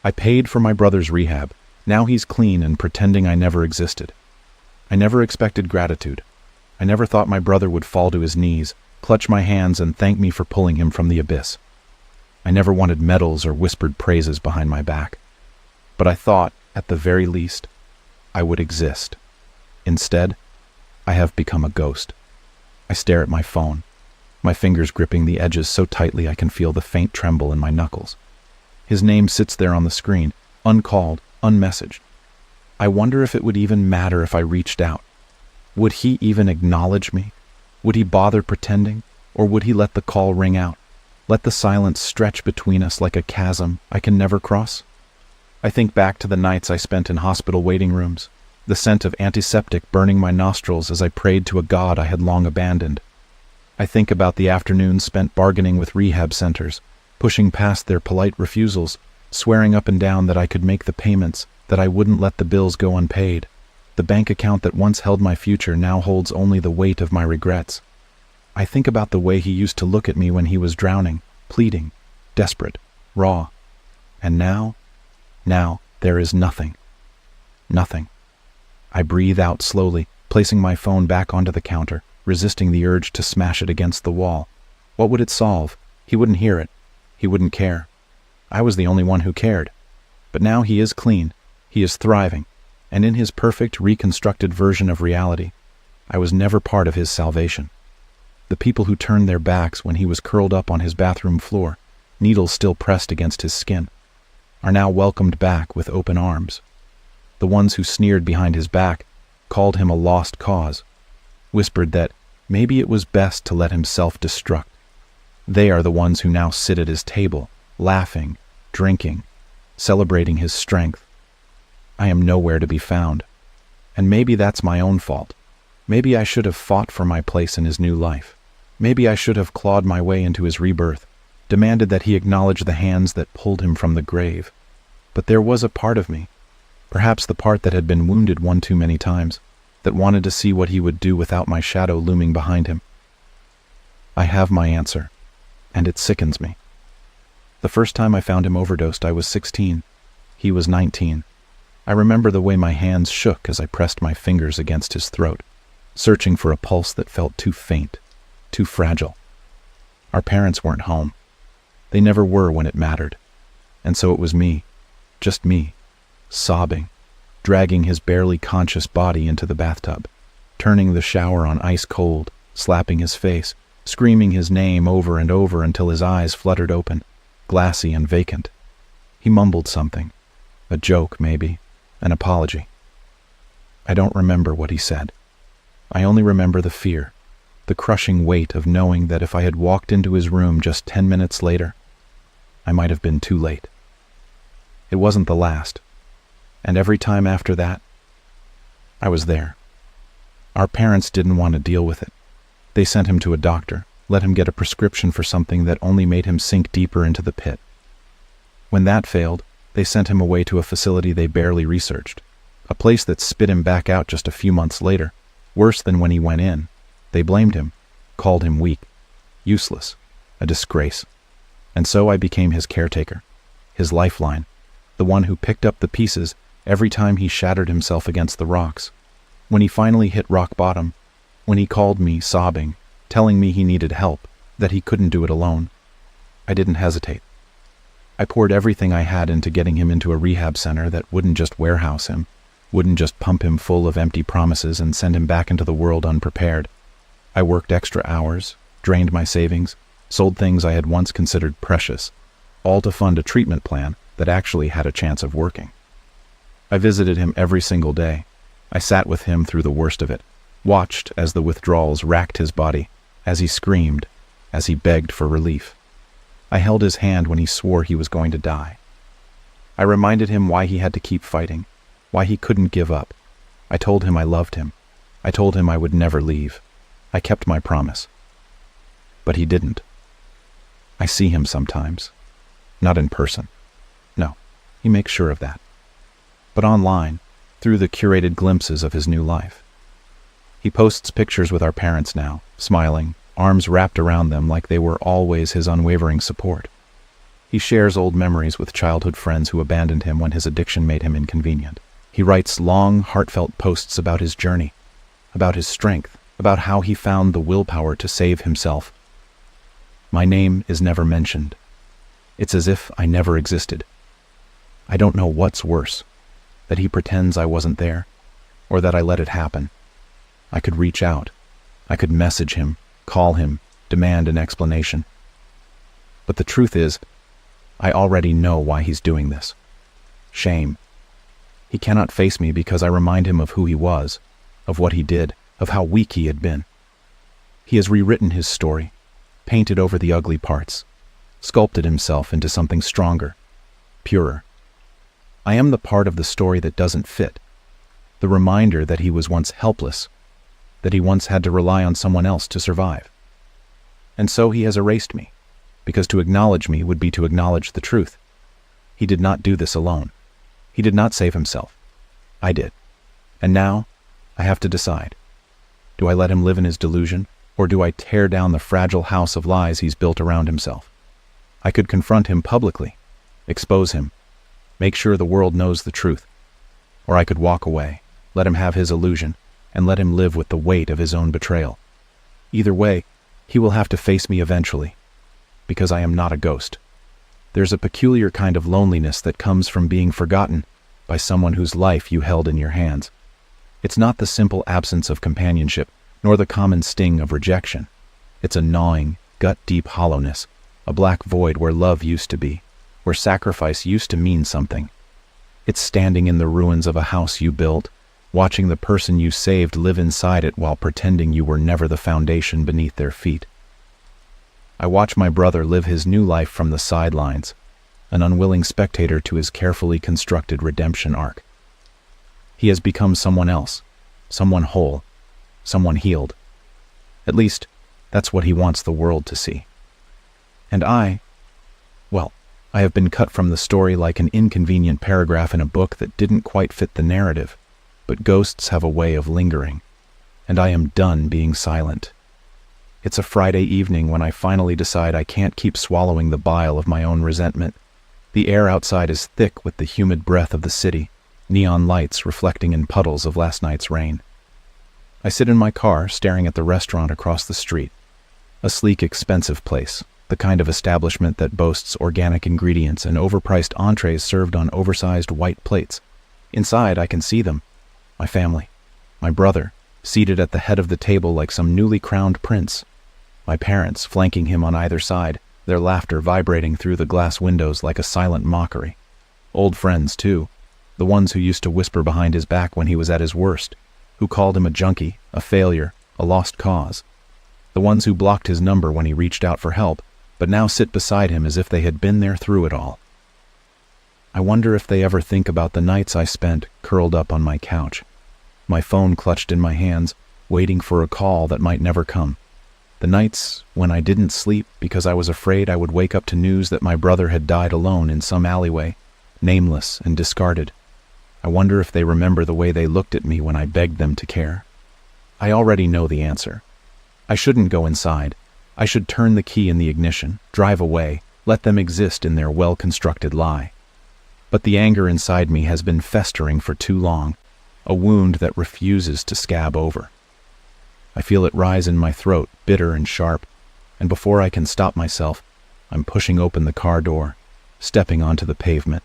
I paid for my brother's rehab. Now he's clean and pretending I never existed. I never expected gratitude. I never thought my brother would fall to his knees, clutch my hands, and thank me for pulling him from the abyss. I never wanted medals or whispered praises behind my back. But I thought, at the very least, I would exist. Instead, I have become a ghost. I stare at my phone, my fingers gripping the edges so tightly I can feel the faint tremble in my knuckles. His name sits there on the screen, uncalled, unmessaged. I wonder if it would even matter if I reached out. Would he even acknowledge me? Would he bother pretending? Or would he let the call ring out? Let the silence stretch between us like a chasm I can never cross? I think back to the nights I spent in hospital waiting rooms, the scent of antiseptic burning my nostrils as I prayed to a God I had long abandoned. I think about the afternoons spent bargaining with rehab centers, pushing past their polite refusals, swearing up and down that I could make the payments, that I wouldn't let the bills go unpaid. The bank account that once held my future now holds only the weight of my regrets. I think about the way he used to look at me when he was drowning, pleading, desperate, raw. And now there is nothing. Nothing. I breathe out slowly, placing my phone back onto the counter, resisting the urge to smash it against the wall. What would it solve? He wouldn't hear it. He wouldn't care. I was the only one who cared. But now he is clean. He is thriving. And in his perfect, reconstructed version of reality, I was never part of his salvation. The people who turned their backs when he was curled up on his bathroom floor, needles still pressed against his skin, are now welcomed back with open arms. The ones who sneered behind his back, called him a lost cause, whispered that maybe it was best to let him self-destruct. They are the ones who now sit at his table, laughing, drinking, celebrating his strength. I am nowhere to be found. And maybe that's my own fault. Maybe I should have fought for my place in his new life. Maybe I should have clawed my way into his rebirth, demanded that he acknowledge the hands that pulled him from the grave. But there was a part of me, perhaps the part that had been wounded one too many times, that wanted to see what he would do without my shadow looming behind him. I have my answer, and it sickens me. The first time I found him overdosed, I was 16. He was 19. I remember the way my hands shook as I pressed my fingers against his throat, searching for a pulse that felt too faint, too fragile. Our parents weren't home. They never were when it mattered. And so it was me, just me, sobbing, dragging his barely conscious body into the bathtub, turning the shower on ice cold, slapping his face, screaming his name over and over until his eyes fluttered open, glassy and vacant. He mumbled something, a joke maybe, an apology. I don't remember what he said. I only remember the fear, the crushing weight of knowing that if I had walked into his room just 10 minutes later, I might have been too late. It wasn't the last, and every time after that, I was there. Our parents didn't want to deal with it. They sent him to a doctor, let him get a prescription for something that only made him sink deeper into the pit. When that failed, they sent him away to a facility they barely researched, a place that spit him back out just a few months later, worse than when he went in. They blamed him, called him weak, useless, a disgrace. And so I became his caretaker, his lifeline, the one who picked up the pieces every time he shattered himself against the rocks. When he finally hit rock bottom, when he called me sobbing, telling me he needed help, that he couldn't do it alone, I didn't hesitate. I poured everything I had into getting him into a rehab center that wouldn't just warehouse him, wouldn't just pump him full of empty promises and send him back into the world unprepared. I worked extra hours, drained my savings, sold things I had once considered precious, all to fund a treatment plan that actually had a chance of working. I visited him every single day. I sat with him through the worst of it, watched as the withdrawals racked his body, as he screamed, as he begged for relief. I held his hand when he swore he was going to die. I reminded him why he had to keep fighting, why he couldn't give up. I told him I loved him. I told him I would never leave. I kept my promise. But he didn't. I see him sometimes. Not in person. No, he makes sure of that. But online, through the curated glimpses of his new life. He posts pictures with our parents now, smiling, arms wrapped around them like they were always his unwavering support. He shares old memories with childhood friends who abandoned him when his addiction made him inconvenient. He writes long, heartfelt posts about his journey, about his strength, about how he found the willpower to save himself. My name is never mentioned. It's as if I never existed. I don't know what's worse, that he pretends I wasn't there, or that I let it happen. I could reach out. I could message him, call him, demand an explanation. But the truth is, I already know why he's doing this. Shame. He cannot face me because I remind him of who he was, of what he did, of how weak he had been. He has rewritten his story, painted over the ugly parts, sculpted himself into something stronger, purer. I am the part of the story that doesn't fit, the reminder that he was once helpless, that he once had to rely on someone else to survive. And so he has erased me, because to acknowledge me would be to acknowledge the truth. He did not do this alone. He did not save himself. I did. And now, I have to decide. Do I let him live in his delusion, or do I tear down the fragile house of lies he's built around himself? I could confront him publicly, expose him, make sure the world knows the truth. Or I could walk away, let him have his illusion, and let him live with the weight of his own betrayal. Either way, he will have to face me eventually, because I am not a ghost. There's a peculiar kind of loneliness that comes from being forgotten by someone whose life you held in your hands. It's not the simple absence of companionship, nor the common sting of rejection. It's a gnawing, gut-deep hollowness, a black void where love used to be, where sacrifice used to mean something. It's standing in the ruins of a house you built, watching the person you saved live inside it while pretending you were never the foundation beneath their feet. I watch my brother live his new life from the sidelines, an unwilling spectator to his carefully constructed redemption arc. He has become someone else, someone whole, someone healed. At least, that's what he wants the world to see. And I have been cut from the story like an inconvenient paragraph in a book that didn't quite fit the narrative, but ghosts have a way of lingering, and I am done being silent. It's a Friday evening when I finally decide I can't keep swallowing the bile of my own resentment. The air outside is thick with the humid breath of the city, neon lights reflecting in puddles of last night's rain. I sit in my car staring at the restaurant across the street, a sleek, expensive place, the kind of establishment that boasts organic ingredients and overpriced entrees served on oversized white plates. Inside, I can see them, my family, my brother, seated at the head of the table like some newly crowned prince, my parents flanking him on either side, their laughter vibrating through the glass windows like a silent mockery. Old friends, too, the ones who used to whisper behind his back when he was at his worst, who called him a junkie, a failure, a lost cause. The ones who blocked his number when he reached out for help, but now sit beside him as if they had been there through it all. I wonder if they ever think about the nights I spent curled up on my couch, my phone clutched in my hands, waiting for a call that might never come. The nights when I didn't sleep because I was afraid I would wake up to news that my brother had died alone in some alleyway, nameless and discarded. I wonder if they remember the way they looked at me when I begged them to care. I already know the answer. I shouldn't go inside. I should turn the key in the ignition, drive away, let them exist in their well-constructed lie. But the anger inside me has been festering for too long, a wound that refuses to scab over. I feel it rise in my throat, bitter and sharp, and before I can stop myself, I'm pushing open the car door, stepping onto the pavement.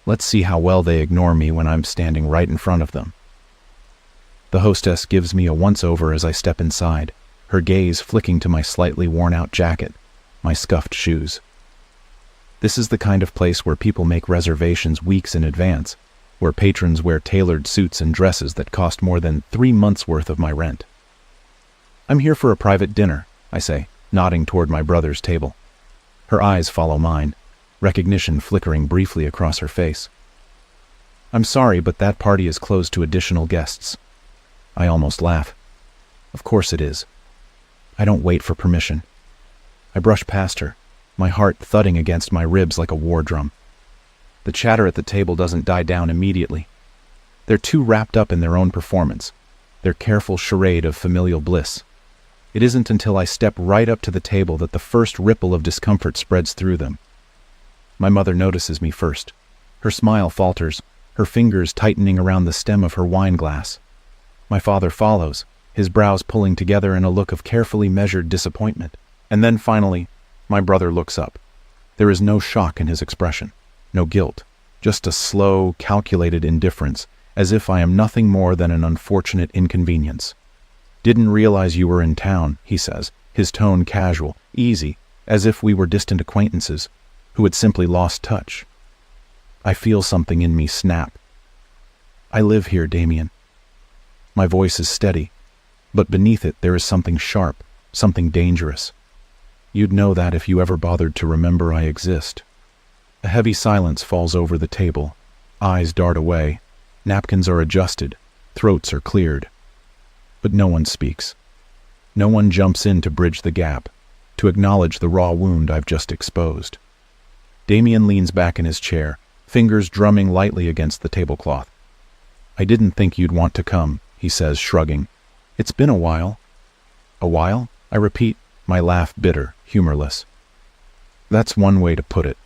Let's see how well they ignore me when I'm standing right in front of them. The hostess gives me a once-over as I step inside, her gaze flicking to my slightly worn-out jacket, my scuffed shoes. This is the kind of place where people make reservations weeks in advance, where patrons wear tailored suits and dresses that cost more than 3 months' worth of my rent. I'm here for a private dinner, I say, nodding toward my brother's table. Her eyes follow mine, recognition flickering briefly across her face. I'm sorry, but that party is closed to additional guests. I almost laugh. Of course it is. I don't wait for permission. I brush past her, my heart thudding against my ribs like a war drum. The chatter at the table doesn't die down immediately. They're too wrapped up in their own performance, their careful charade of familial bliss. It isn't until I step right up to the table that the first ripple of discomfort spreads through them. My mother notices me first. Her smile falters, her fingers tightening around the stem of her wine glass. My father follows, his brows pulling together in a look of carefully measured disappointment. And then finally, my brother looks up. There is no shock in his expression, no guilt, just a slow, calculated indifference, as if I am nothing more than an unfortunate inconvenience. "Didn't realize you were in town," he says, his tone casual, easy, as if we were distant acquaintances who had simply lost touch. I feel something in me snap. "I live here, Damien." My voice is steady, but beneath it there is something sharp, something dangerous. "You'd know that if you ever bothered to remember I exist." A heavy silence falls over the table. Eyes dart away. Napkins are adjusted. Throats are cleared. But no one speaks. No one jumps in to bridge the gap, to acknowledge the raw wound I've just exposed. Damien leans back in his chair, fingers drumming lightly against the tablecloth. "I didn't think you'd want to come," he says, shrugging. "It's been a while." "A while?" I repeat, my laugh bitter, humorless. That's one way to put it.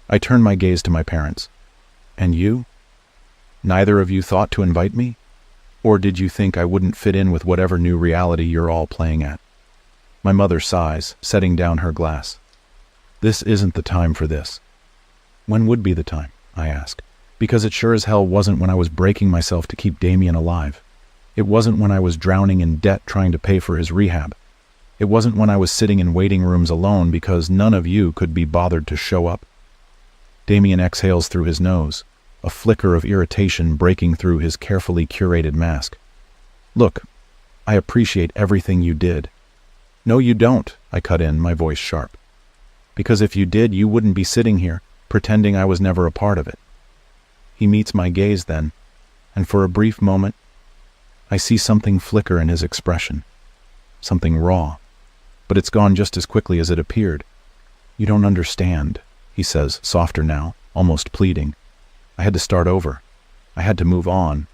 I turn my gaze to my parents. "And you? Neither of you thought to invite me? Or did you think I wouldn't fit in with whatever new reality you're all playing at?" My mother sighs, setting down her glass. "This isn't the time for this." "When would be the time?" I ask. Because it sure as hell wasn't when I was breaking myself to keep Damien alive. It wasn't when I was drowning in debt trying to pay for his rehab. It wasn't when I was sitting in waiting rooms alone because none of you could be bothered to show up. Damien exhales through his nose, a flicker of irritation breaking through his carefully curated mask. "Look, I appreciate everything you did." "No, you don't," I cut in, my voice sharp. "Because if you did, you wouldn't be sitting here, pretending I was never a part of it." He meets my gaze then, and for a brief moment, I see something flicker in his expression. Something raw. But it's gone just as quickly as it appeared. "You don't understand," he says, softer now, almost pleading. "I had to start over. I had to move on.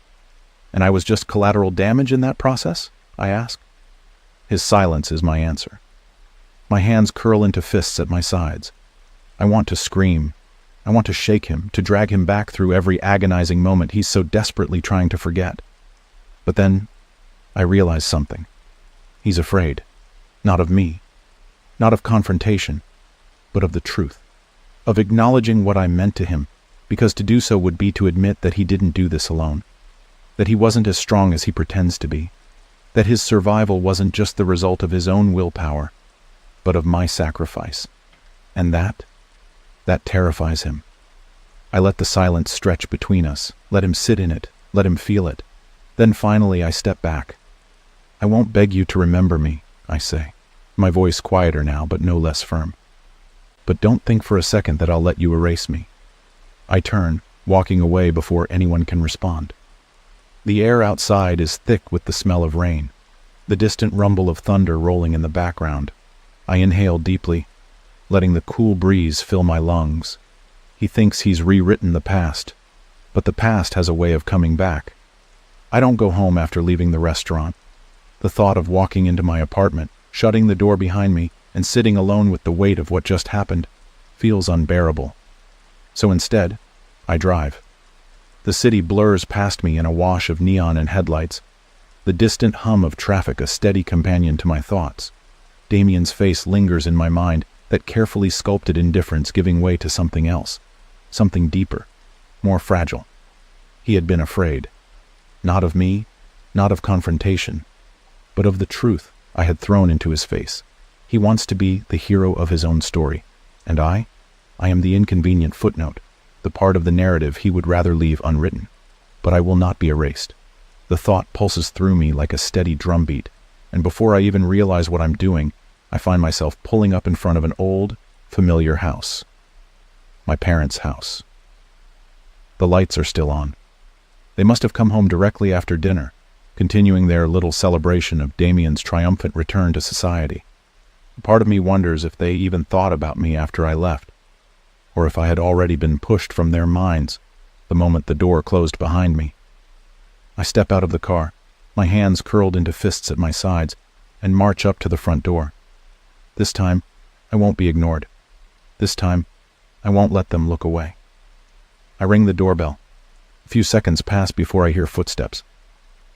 And I was just collateral damage in that process?" I ask. His silence is my answer. My hands curl into fists at my sides. I want to scream. I want to shake him, to drag him back through every agonizing moment he's so desperately trying to forget. But then I realize something. He's afraid. Not of me. Not of confrontation. But of the truth. Of acknowledging what I meant to him, because to do so would be to admit that he didn't do this alone. That he wasn't as strong as he pretends to be. That his survival wasn't just the result of his own willpower, but of my sacrifice. And that terrifies him. I let the silence stretch between us, let him sit in it, let him feel it. Then finally I step back. "I won't beg you to remember me," I say, my voice quieter now but no less firm. "But don't think for a second that I'll let you erase me." I turn, walking away before anyone can respond. The air outside is thick with the smell of rain, the distant rumble of thunder rolling in the background. I inhale deeply, letting the cool breeze fill my lungs. He thinks he's rewritten the past, but the past has a way of coming back. I don't go home after leaving the restaurant. The thought of walking into my apartment, shutting the door behind me, and sitting alone with the weight of what just happened feels unbearable. So instead, I drive. The city blurs past me in a wash of neon and headlights, the distant hum of traffic a steady companion to my thoughts. Damien's face lingers in my mind, that carefully sculpted indifference giving way to something else, something deeper, more fragile. He had been afraid. Not of me, not of confrontation, but of the truth I had thrown into his face. He wants to be the hero of his own story, and I am the inconvenient footnote, the part of the narrative he would rather leave unwritten. But I will not be erased. The thought pulses through me like a steady drumbeat, and before I even realize what I'm doing, I find myself pulling up in front of an old, familiar house. My parents' house. The lights are still on. They must have come home directly after dinner, continuing their little celebration of Damien's triumphant return to society. Part of me wonders if they even thought about me after I left, or if I had already been pushed from their minds the moment the door closed behind me. I step out of the car, my hands curled into fists at my sides, and march up to the front door. This time, I won't be ignored. This time, I won't let them look away. I ring the doorbell. A few seconds pass before I hear footsteps.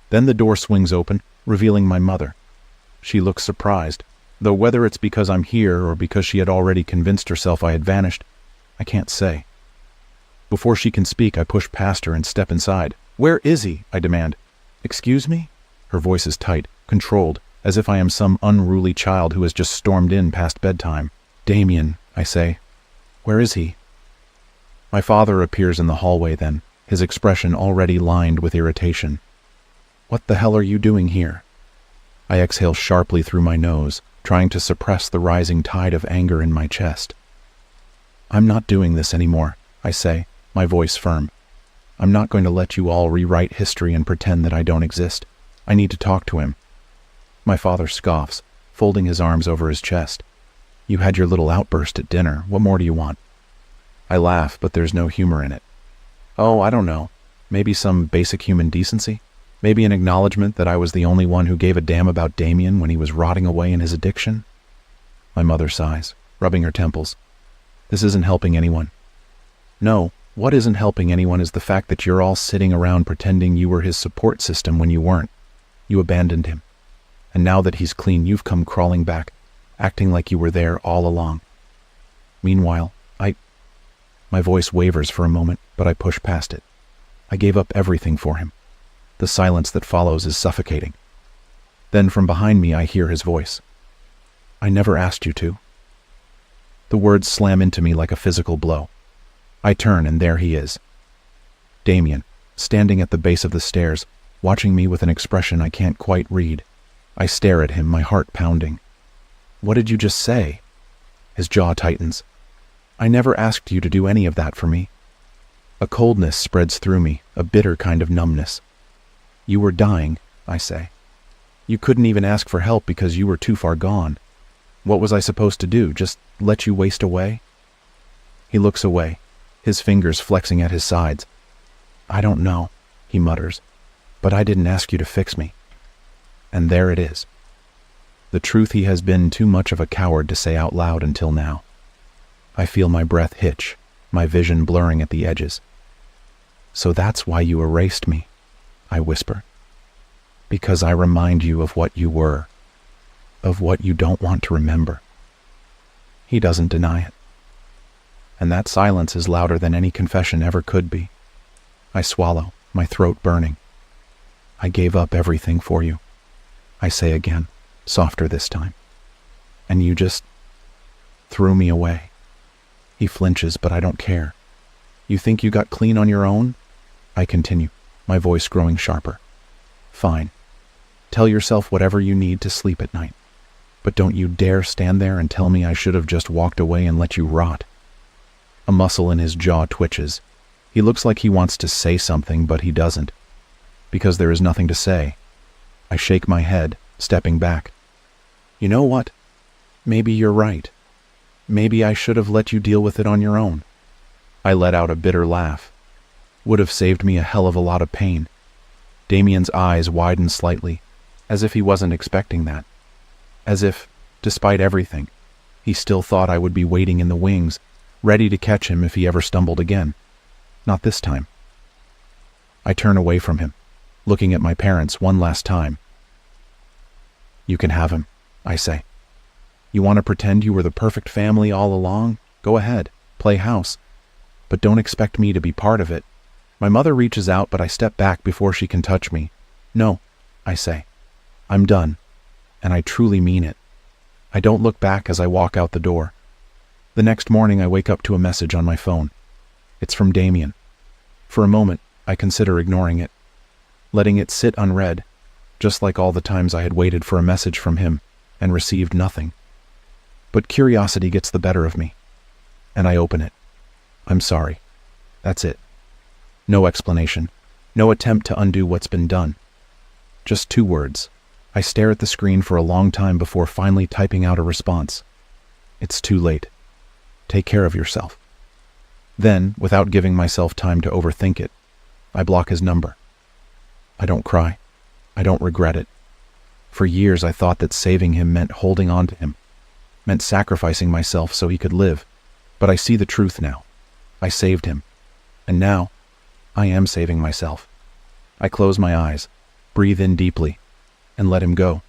Then the door swings open, revealing my mother. She looks surprised, though whether it's because I'm here or because she had already convinced herself I had vanished, I can't say. Before she can speak, I push past her and step inside. "Where is he?" I demand. "Excuse me?" Her voice is tight, controlled, as if I am some unruly child who has just stormed in past bedtime. "Damien," I say. "Where is he?" My father appears in the hallway then, his expression already lined with irritation. "What the hell are you doing here?" I exhale sharply through my nose, trying to suppress the rising tide of anger in my chest. "I'm not doing this anymore," I say, my voice firm. "I'm not going to let you all rewrite history and pretend that I don't exist. I need to talk to him." My father scoffs, folding his arms over his chest. "You had your little outburst at dinner. What more do you want?" I laugh, but there's no humor in it. "Oh, I don't know. Maybe some basic human decency? Maybe an acknowledgement that I was the only one who gave a damn about Damien when he was rotting away in his addiction?" My mother sighs, rubbing her temples. "This isn't helping anyone." "No, what isn't helping anyone is the fact that you're all sitting around pretending you were his support system when you weren't. You abandoned him. And now that he's clean, you've come crawling back, acting like you were there all along. Meanwhile, My voice wavers for a moment, but I push past it. I gave up everything for him. The silence that follows is suffocating. Then from behind me I hear his voice. "I never asked you to." The words slam into me like a physical blow. I turn and there he is. Damien, standing at the base of the stairs, watching me with an expression I can't quite read. I stare at him, my heart pounding. "What did you just say?" His jaw tightens. "I never asked you to do any of that for me." A coldness spreads through me, a bitter kind of numbness. "You were dying," I say. "You couldn't even ask for help because you were too far gone. What was I supposed to do, just let you waste away?" He looks away, his fingers flexing at his sides. "I don't know," he mutters, "but I didn't ask you to fix me." And there it is. The truth he has been too much of a coward to say out loud until now. I feel my breath hitch, my vision blurring at the edges. "So that's why you erased me," I whisper. "Because I remind you of what you were, of what you don't want to remember." He doesn't deny it. And that silence is louder than any confession ever could be. I swallow, my throat burning. "I gave up everything for you," I say again, softer this time. "And you just threw me away." He flinches, but I don't care. "You think you got clean on your own?" I continue, my voice growing sharper. "Fine. Tell yourself whatever you need to sleep at night. But don't you dare stand there and tell me I should have just walked away and let you rot." A muscle in his jaw twitches. He looks like he wants to say something, but he doesn't. Because there is nothing to say. I shake my head, stepping back. "You know what? Maybe you're right. Maybe I should have let you deal with it on your own." I let out a bitter laugh. Would have saved me a hell of a lot of pain. Damien's eyes widened slightly, as if he wasn't expecting that. As if, despite everything, he still thought I would be waiting in the wings, ready to catch him if he ever stumbled again. Not this time. I turn away from him, looking at my parents one last time. "You can have him," I say. "You want to pretend you were the perfect family all along? Go ahead, play house. But don't expect me to be part of it." My mother reaches out, but I step back before she can touch me. "No," I say. "I'm done. And I truly mean it." I don't look back as I walk out the door. The next morning I wake up to a message on my phone. It's from Damien. For a moment, I consider ignoring it, letting it sit unread, just like all the times I had waited for a message from him and received nothing. But curiosity gets the better of me, and I open it. "I'm sorry." That's it. No explanation, no attempt to undo what's been done. Just 2 words. I stare at the screen for a long time before finally typing out a response. "It's too late. Take care of yourself." Then, without giving myself time to overthink it, I block his number. I don't cry. I don't regret it. For years I thought that saving him meant holding on to him, meant sacrificing myself so he could live. But I see the truth now. I saved him. And now, I am saving myself. I close my eyes, breathe in deeply, and let him go.